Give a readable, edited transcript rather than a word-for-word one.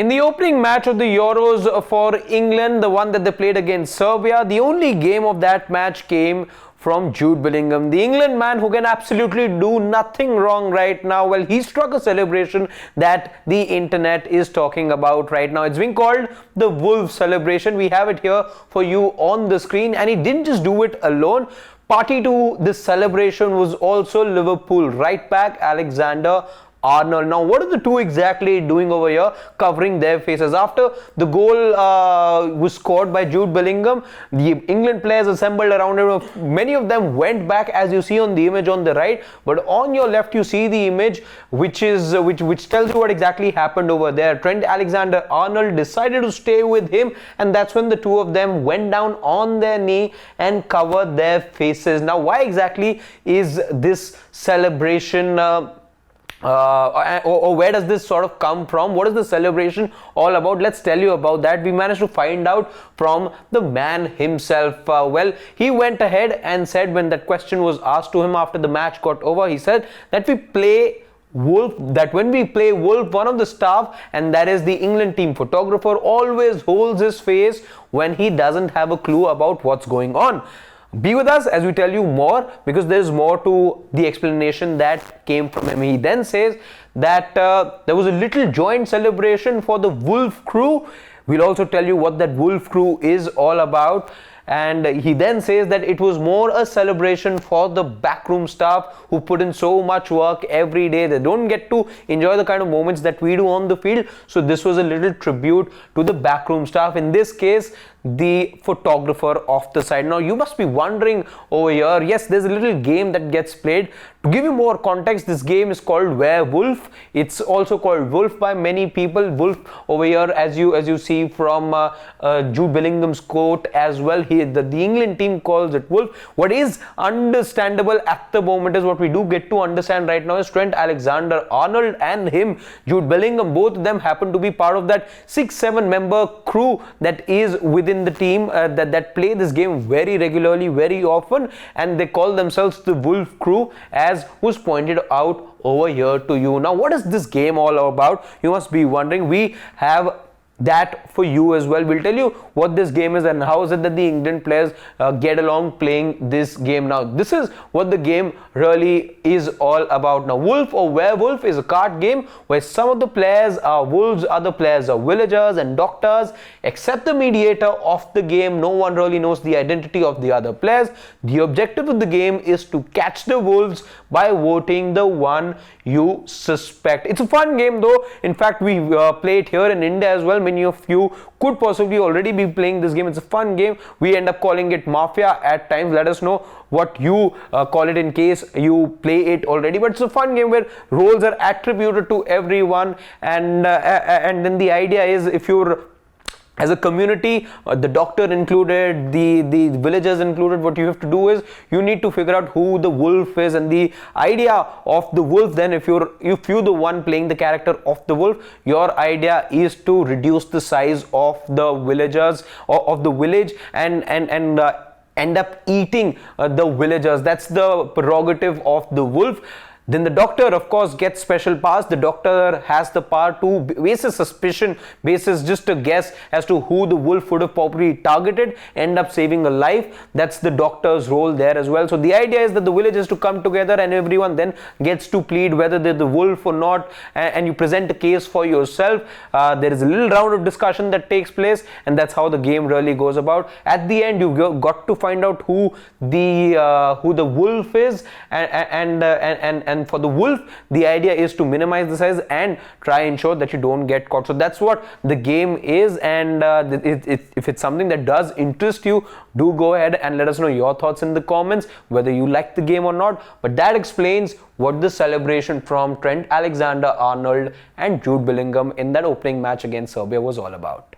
In the opening match of the Euros for England, the one that they played against Serbia, the only game of that match came from Jude Bellingham, the England man who can absolutely do nothing wrong right now. Well, he struck a celebration that the internet is talking about right now. It's being called the Wolf celebration. We have it here for you on the screen, and he didn't just do it alone. Party to this celebration was also Liverpool right back Alexander Arnold. Now, what are the two exactly doing over here, covering their faces? After the goal was scored by Jude Bellingham, the England players assembled around him. Many of them went back, as you see on the image on the right, but on your left you see the image which tells you what exactly happened over there. Trent Alexander-Arnold decided to stay with him, and that's when the two of them went down on their knee and covered their faces. Now, why exactly is this celebration or where does this sort of come from? What is the celebration all about? Let's tell you about that. We managed to find out from the man himself. Well, he went ahead and said, when that question was asked to him after the match got over, he said that when we play Wolf, one of the staff, and that is the England team photographer, always holds his face when he doesn't have a clue about what's going on. Be with us as we tell you more, because there is more to the explanation that came from him. He then says that there was a little joint celebration for the Wolf crew. We'll also tell you what that Wolf crew is all about. And he then says that it was more a celebration for the backroom staff who put in so much work every day. They don't get to enjoy the kind of moments that we do on the field. So this was a little tribute to the backroom staff. In this case, the photographer of the side. Now, you must be wondering over here, yes, there's a little game that gets played. To give you more context, this game is called Werewolf. It's also called Wolf by many people. Wolf over here, as you see from Jude Bellingham's quote as well, the England team calls it Wolf. What is understandable at the moment is what we do get to understand right now is Trent Alexander-Arnold and him, Jude Bellingham, both of them happen to be part of that 6-7 member crew that is within the team that play this game very regularly, very often, and they call themselves the Wolf crew, as was pointed out over here to you. Now, what is this game all about? You must be wondering. We have that for you as well. We'll tell you what this game is and how is it that the England players get along playing this game. Now, this is what the game really is all about. Now, Wolf or Werewolf is a card game where some of the players are wolves, other players are villagers and doctors. Except the mediator of the game, no one really knows the identity of the other players. The objective of the game is to catch the wolves by voting the one you suspect. It's a fun game though. In fact, we play it here in India as well. Many of you could possibly already be playing this game. It's a fun game. We end up calling it Mafia at times. Let us know what you call it in case you play it already. But it's a fun game where roles are attributed to everyone, and then the idea is, if you're as a community, the doctor included, the villagers included, what you have to do is you need to figure out who the wolf is. And the idea of the wolf, then if you're the one playing the character of the wolf, your idea is to reduce the size of the villagers or of the village and end up eating the villagers. That's the prerogative of the wolf. Then the doctor, of course, gets special powers. The doctor has the power to, basis suspicion, basis just a guess as to who the wolf would have probably targeted, end up saving a life. That's the doctor's role there as well. So the idea is that the village is to come together and everyone then gets to plead whether they're the wolf or not, and you present a case for yourself. There is a little round of discussion that takes place, and that's how the game really goes about. At the end, you've got to find out who the wolf is, and for the wolf, the idea is to minimize the size and try and ensure that you don't get caught. So that's what the game is, and if it's something that does interest you, do go ahead and let us know your thoughts in the comments, whether you like the game or not. But that explains what the celebration from Trent Alexander-Arnold and Jude Bellingham in that opening match against Serbia was all about.